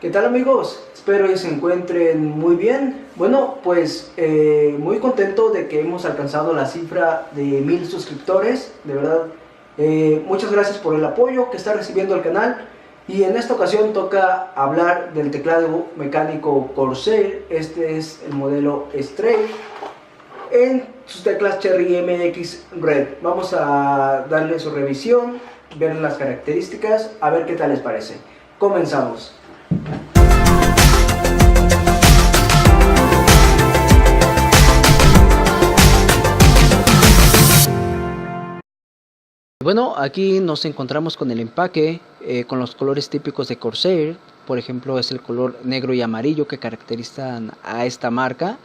¿Qué tal amigos? Espero que se encuentren muy bien. Bueno, pues muy contento de que hemos alcanzado la cifra de 1000 suscriptores. De verdad, muchas gracias por el apoyo que está recibiendo el canal. Y en esta ocasión toca hablar del teclado mecánico Corsair. Este es el modelo Stray en sus teclas Cherry MX Red. Vamos a darle su revisión, ver las características, a ver qué tal les parece. Comenzamos. Bueno, aquí nos encontramos con el empaque, con los colores típicos de Corsair. Por ejemplo, es el color negro y amarillo que caracterizan a esta marca.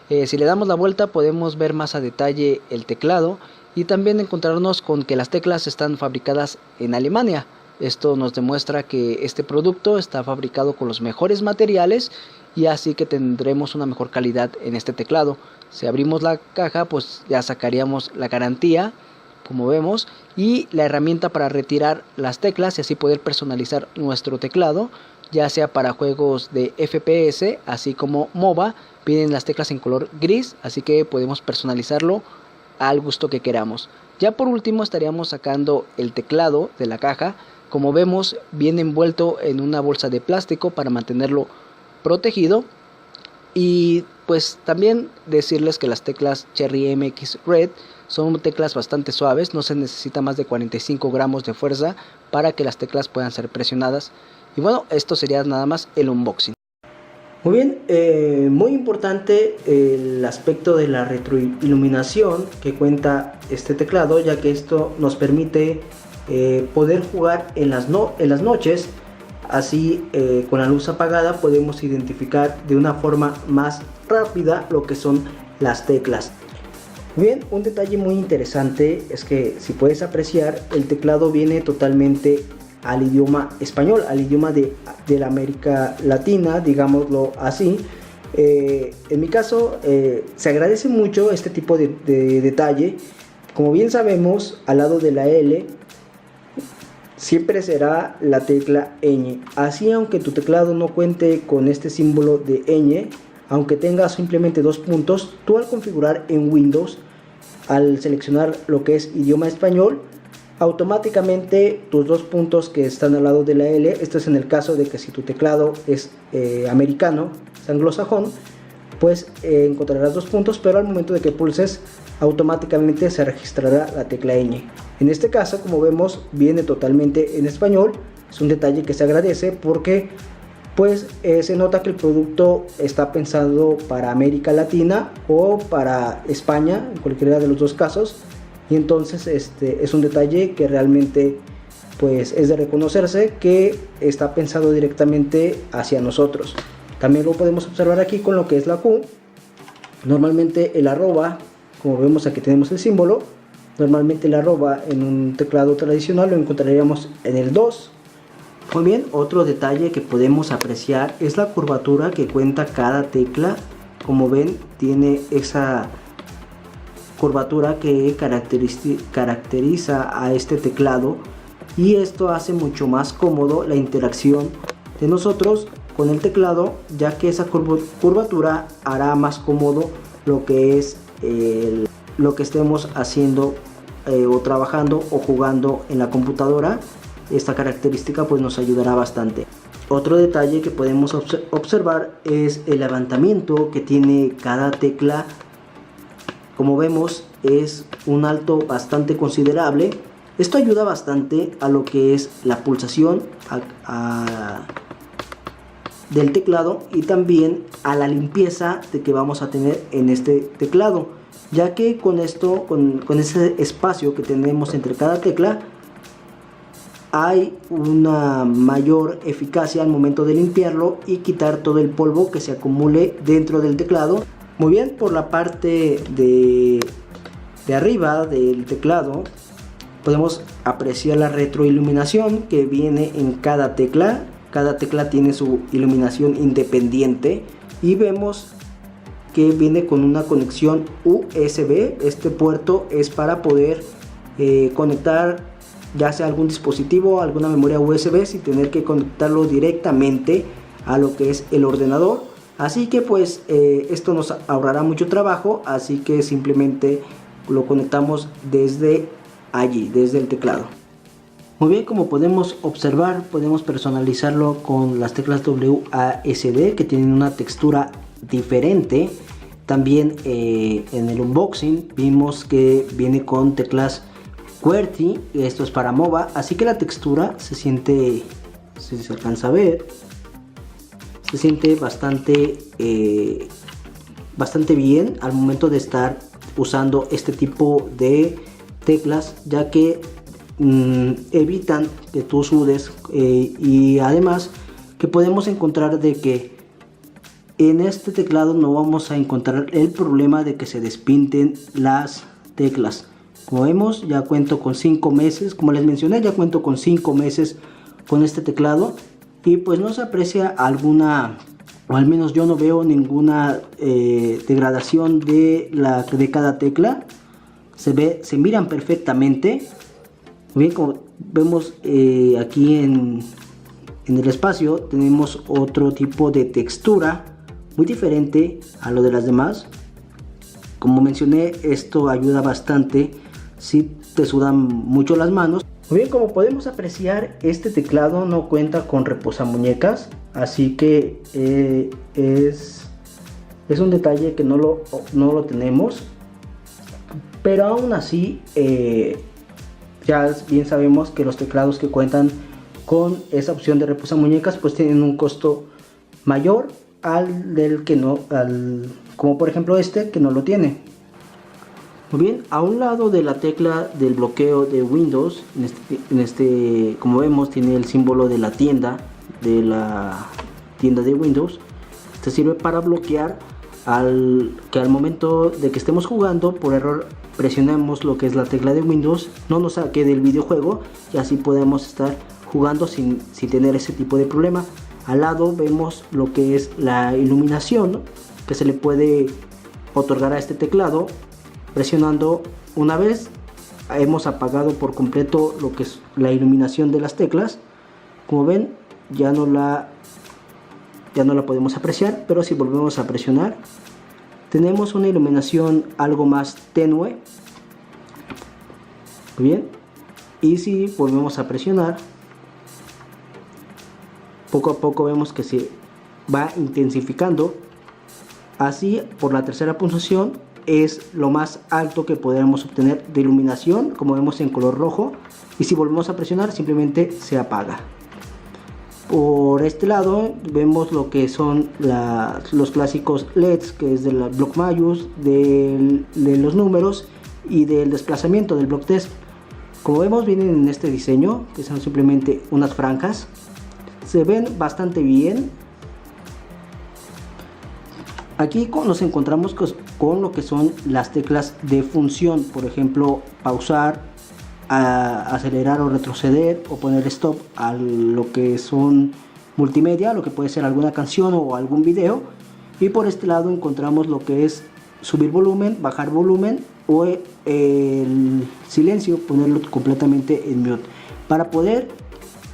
Si le damos la vuelta podemos ver más a detalle el teclado y también encontrarnos con que las teclas están fabricadas en Alemania. Esto nos demuestra que este producto está fabricado con los mejores materiales y así que tendremos una mejor calidad en este teclado. Si abrimos la caja, pues ya sacaríamos la garantía, como vemos, y la herramienta para retirar las teclas y así poder personalizar nuestro teclado, ya sea para juegos de FPS, así como MOBA. Vienen las teclas en color gris, así que podemos personalizarlo al gusto que queramos. Ya por último estaríamos sacando el teclado de la caja. Como vemos, viene envuelto en una bolsa de plástico para mantenerlo protegido. Y pues también decirles que las teclas Cherry MX Red son teclas bastante suaves, no se necesita más de 45 gramos de fuerza para que las teclas puedan ser presionadas. Y bueno, esto sería nada más el unboxing. Muy bien, muy importante el aspecto de la retroiluminación que cuenta este teclado, ya que esto nos permite poder jugar en las noches. Así con la luz apagada podemos identificar de una forma más rápida lo que son las teclas. Bien, un detalle muy interesante es que, si puedes apreciar, el teclado viene totalmente al idioma español, al idioma de la América Latina, digámoslo así. En mi caso se agradece mucho este tipo de detalle. Como bien sabemos, al lado de la L siempre será la tecla ñ. Así, aunque tu teclado no cuente con este símbolo de ñ, aunque tenga simplemente dos puntos, tú al configurar en Windows, al seleccionar lo que es idioma español, automáticamente tus dos puntos que están al lado de la L, esto es en el caso de que si tu teclado es americano, es anglosajón, pues encontrarás dos puntos, pero al momento de que pulses automáticamente se registrará la tecla ñ. En este caso, como vemos, viene totalmente en español. Es un detalle que se agradece porque pues se nota que el producto está pensado para América Latina o para España, en cualquiera de los dos casos. Y entonces es un detalle que realmente pues es de reconocerse, que está pensado directamente hacia nosotros. También lo podemos observar aquí con lo que es la Q. Normalmente el arroba, como vemos aquí tenemos el símbolo, normalmente el arroba en un teclado tradicional lo encontraríamos en el 2. Muy bien, otro detalle que podemos apreciar es la curvatura que cuenta cada tecla. Como ven, tiene esa curvatura que caracteriza a este teclado, y esto hace mucho más cómodo la interacción de nosotros con el teclado, ya que esa curvatura hará más cómodo lo que es lo que estemos haciendo o trabajando o jugando en la computadora. Esta característica pues nos ayudará bastante. Otro detalle que podemos observar es el levantamiento que tiene cada tecla. Como vemos, es un alto bastante considerable. Esto ayuda bastante a lo que es la pulsación del teclado y también a la limpieza de que vamos a tener en este teclado, ya que con esto, con ese espacio que tenemos entre cada tecla, hay una mayor eficacia al momento de limpiarlo y quitar todo el polvo que se acumule dentro del teclado. Muy bien, por la parte de arriba del teclado podemos apreciar la retroiluminación que viene en cada tecla. Cada tecla tiene su iluminación independiente y vemos que viene con una conexión USB. Este puerto es para poder conectar ya sea algún dispositivo, alguna memoria USB, sin tener que conectarlo directamente a lo que es el ordenador. Así que pues esto nos ahorrará mucho trabajo, así que simplemente lo conectamos desde allí, desde el teclado. Muy bien, como podemos observar, podemos personalizarlo con las teclas WASD que tienen una textura diferente. También en el unboxing vimos que viene con teclas QWERTY, esto es para MOBA, así que la textura se siente, si se alcanza a ver, se siente bastante bien al momento de estar usando este tipo de teclas, ya que evitan que tú sudes, y además que podemos encontrar de que en este teclado no vamos a encontrar el problema de que se despinten las teclas. Como vemos, ya cuento con 5 meses, como les mencioné, ya cuento con 5 meses con este teclado, y pues no se aprecia alguna, o al menos yo no veo ninguna degradación de cada tecla. Se miran perfectamente. Bien, como vemos aquí en el espacio tenemos otro tipo de textura muy diferente a lo de las demás. Como mencioné, esto ayuda bastante si te sudan mucho las manos. Muy bien, como podemos apreciar, este teclado no cuenta con reposamuñecas, así que es un detalle que no lo tenemos, pero aún así ya bien sabemos que los teclados que cuentan con esa opción de reposamuñecas pues tienen un costo mayor al del que no, como por ejemplo este que no lo tiene. Muy bien, a un lado de la tecla del bloqueo de Windows, como vemos, tiene el símbolo de la tienda de Windows. Este sirve para bloquear al momento de que estemos jugando por error presionemos lo que es la tecla de Windows, no nos saque del videojuego y así podemos estar jugando sin tener ese tipo de problema. Al lado vemos lo que es la iluminación, ¿no?, que se le puede otorgar a este teclado. Presionando una vez hemos apagado por completo lo que es la iluminación de las teclas. Como ven, ya no la podemos apreciar, pero si volvemos a presionar tenemos una iluminación algo más tenue. Muy bien, y si volvemos a presionar, poco a poco vemos que se va intensificando. Así, por la tercera pulsación es lo más alto que podremos obtener de iluminación, como vemos en color rojo, y si volvemos a presionar simplemente se apaga. Por este lado vemos lo que son los clásicos LEDs, que es del block mayús, de los números y del desplazamiento del block test. Como vemos, vienen en este diseño, que son simplemente unas franjas. Se ven bastante bien. Aquí nos encontramos con lo que son las teclas de función, por ejemplo, pausar, acelerar o retroceder, o poner stop a lo que son multimedia, lo que puede ser alguna canción o algún video. Y por este lado encontramos lo que es subir volumen, bajar volumen, o el silencio, ponerlo completamente en mute. Para poder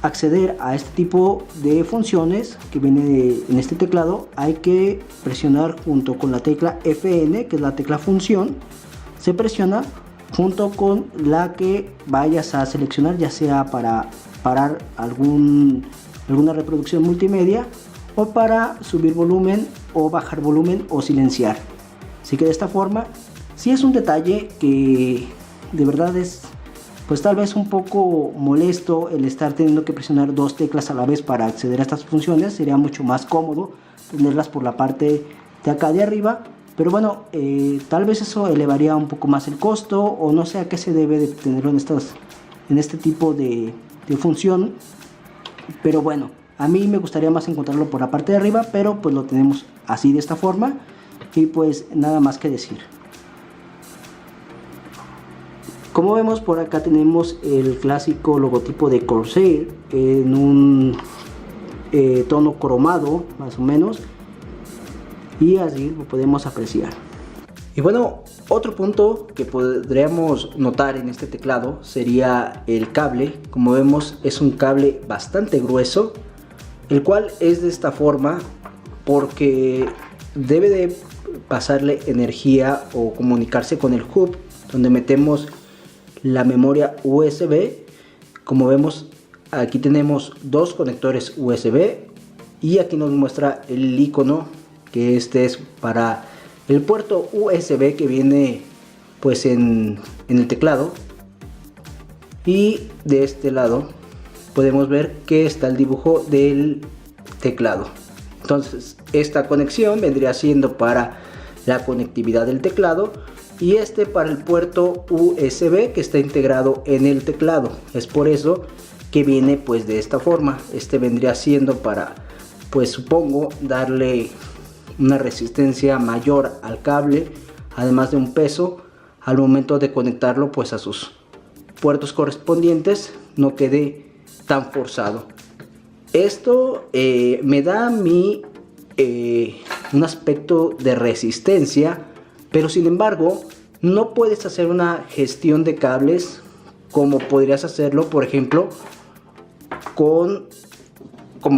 acceder a este tipo de funciones que viene en este teclado, hay que presionar junto con la tecla FN, que es la tecla función. Se presiona junto con la que vayas a seleccionar, ya sea para parar alguna reproducción multimedia, o para subir volumen o bajar volumen o silenciar. Así que de esta forma, sí es un detalle que de verdad es pues tal vez un poco molesto el estar teniendo que presionar dos teclas a la vez para acceder a estas funciones. Sería mucho más cómodo tenerlas por la parte de acá de arriba, pero bueno, tal vez eso elevaría un poco más el costo, o no sé a qué se debe de tenerlo en este tipo de función. Pero bueno, a mí me gustaría más encontrarlo por la parte de arriba, pero pues lo tenemos así, de esta forma, y pues nada más que decir. Como vemos, por acá tenemos el clásico logotipo de Corsair en un tono cromado más o menos, y así lo podemos apreciar. Y bueno, otro punto que podríamos notar en este teclado sería el cable. Como vemos, es un cable bastante grueso. el cual es de esta forma porque debe de pasarle energía o comunicarse con el hub donde metemos la memoria USB. Como vemos, aquí tenemos dos conectores USB y aquí nos muestra el icono que este es para el puerto USB que viene pues en el teclado. Y de este lado podemos ver que está el dibujo del teclado. Entonces esta conexión vendría siendo para la conectividad del teclado y este para el puerto USB que está integrado en el teclado. Es por eso que viene pues de esta forma. Este vendría siendo para, pues supongo, darle una resistencia mayor al cable, además de un peso al momento de conectarlo pues a sus puertos correspondientes, no quede tan forzado. Esto me da a mí un aspecto de resistencia, pero sin embargo no puedes hacer una gestión de cables como podrías hacerlo, por ejemplo, como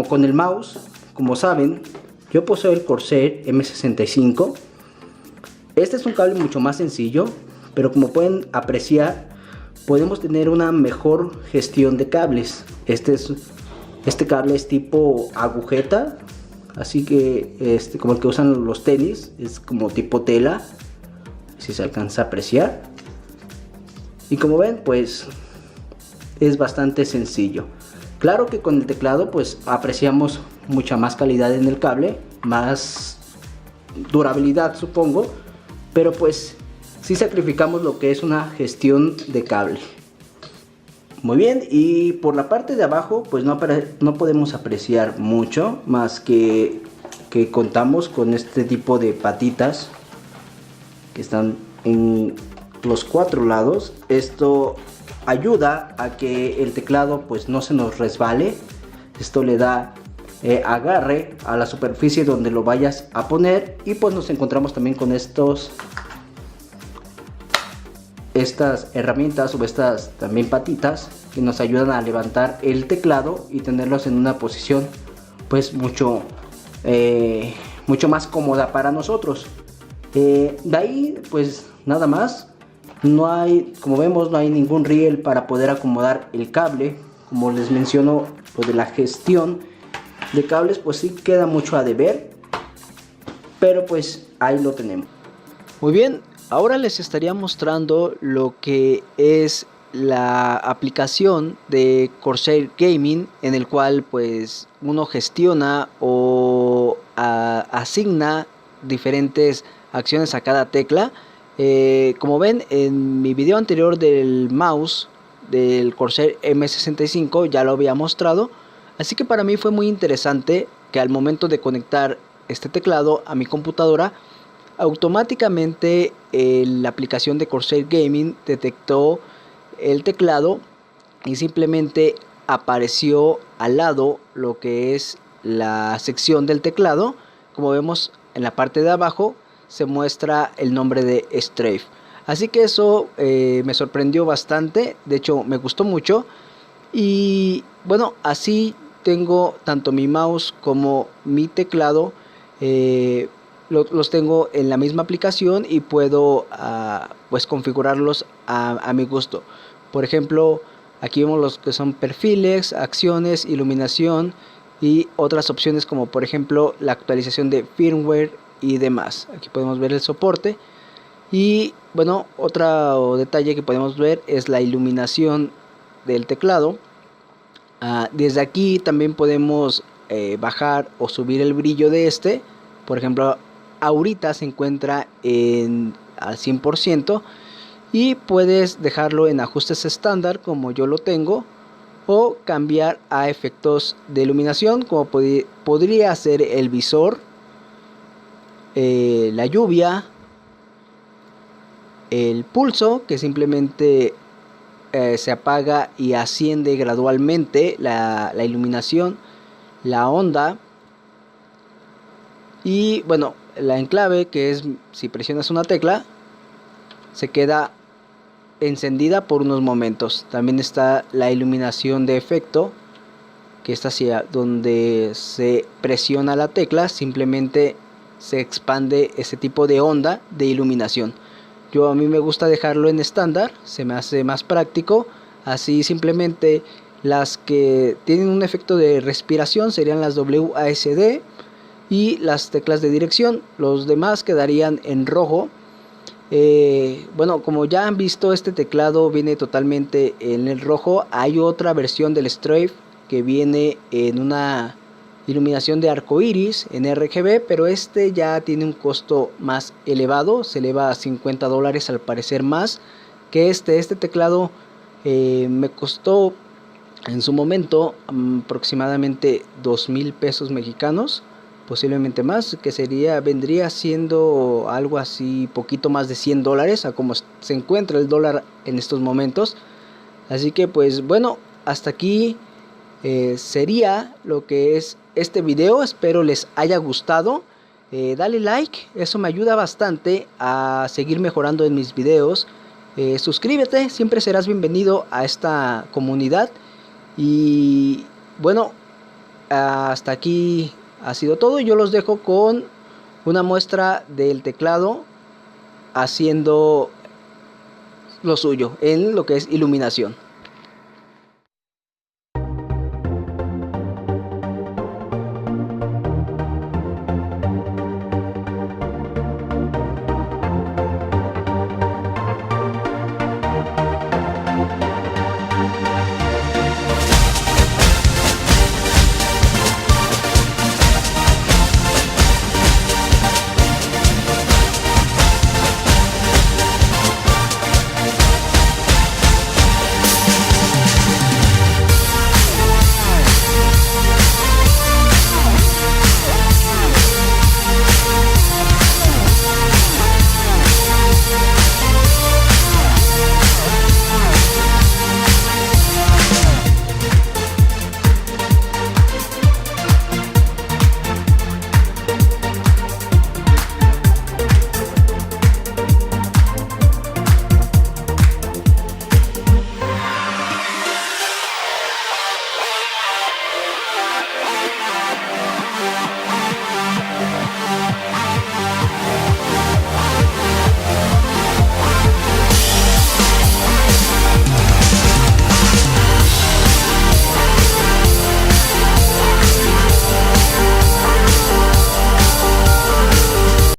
con el mouse. Como saben, yo poseo el Corsair M65. Este es un cable mucho más sencillo, pero como pueden apreciar, podemos tener una mejor gestión de cables. Este cable es tipo agujeta, así que como el que usan los tenis, es como tipo tela, si se alcanza a apreciar. Y como ven, pues es bastante sencillo. Claro que con el teclado pues apreciamos mucha más calidad en el cable, más durabilidad supongo, pero pues sí sacrificamos lo que es una gestión de cable. Muy bien, y por la parte de abajo pues no podemos apreciar mucho más que contamos con este tipo de patitas que están en los cuatro lados. Esto ayuda a que el teclado pues no se nos resbale. Esto le da agarre a la superficie donde lo vayas a poner, y pues nos encontramos también con estas herramientas o estas también patitas que nos ayudan a levantar el teclado y tenerlos en una posición pues mucho más cómoda para nosotros. De ahí pues nada más. No hay, como vemos, no hay ningún riel para poder acomodar el cable. Como les menciono, lo de la gestión de cables pues sí queda mucho a deber, pero pues ahí lo tenemos. Muy bien, ahora les estaría mostrando lo que es la aplicación de Corsair Gaming, en el cual pues uno gestiona o asigna diferentes acciones a cada tecla. Como ven en mi video anterior del mouse del Corsair M65 ya lo había mostrado, así que para mí fue muy interesante que al momento de conectar este teclado a mi computadora, automáticamente la aplicación de Corsair Gaming detectó el teclado y simplemente apareció al lado lo que es la sección del teclado. Como vemos en la parte de abajo se muestra el nombre de Strafe. Así que eso me sorprendió bastante, de hecho me gustó mucho. Y bueno, así tengo tanto mi mouse como mi teclado, los tengo en la misma aplicación y puedo pues configurarlos a mi gusto. Por ejemplo, aquí vemos los que son perfiles, acciones, iluminación y otras opciones como por ejemplo la actualización de firmware y demás. Aquí podemos ver el soporte. Y bueno, otro detalle que podemos ver es la iluminación del teclado. Desde aquí también podemos bajar o subir el brillo de este. Por ejemplo, ahorita se encuentra al 100%, y puedes dejarlo en ajustes estándar como yo lo tengo, o cambiar a efectos de iluminación como podría ser el visor, la lluvia, el pulso, que simplemente se apaga y asciende gradualmente la iluminación, la onda, y bueno, la enclave, que es si presionas una tecla se queda encendida por unos momentos. También está la iluminación de efecto, que es hacia donde se presiona la tecla, simplemente se expande ese tipo de onda de iluminación. A mí me gusta dejarlo en estándar, se me hace más práctico. Así simplemente las que tienen un efecto de respiración serían las WASD y las teclas de dirección. Los demás quedarían en rojo. Bueno, como ya han visto, este teclado viene totalmente en el rojo. Hay otra versión del Strafe que viene en una iluminación de arco iris en RGB, pero este ya tiene un costo más elevado, se eleva a $50 al parecer más que este teclado. Me costó en su momento aproximadamente 2,000 pesos mexicanos, posiblemente más, que vendría siendo algo así, poquito más de $100 a como se encuentra el dólar en estos momentos. Así que pues bueno, hasta aquí sería lo que es este video. Espero les haya gustado. Dale like, eso me ayuda bastante a seguir mejorando en mis videos. Suscríbete, siempre serás bienvenido a esta comunidad. Y bueno, hasta aquí ha sido todo. Yo los dejo con una muestra del teclado haciendo lo suyo en lo que es iluminación.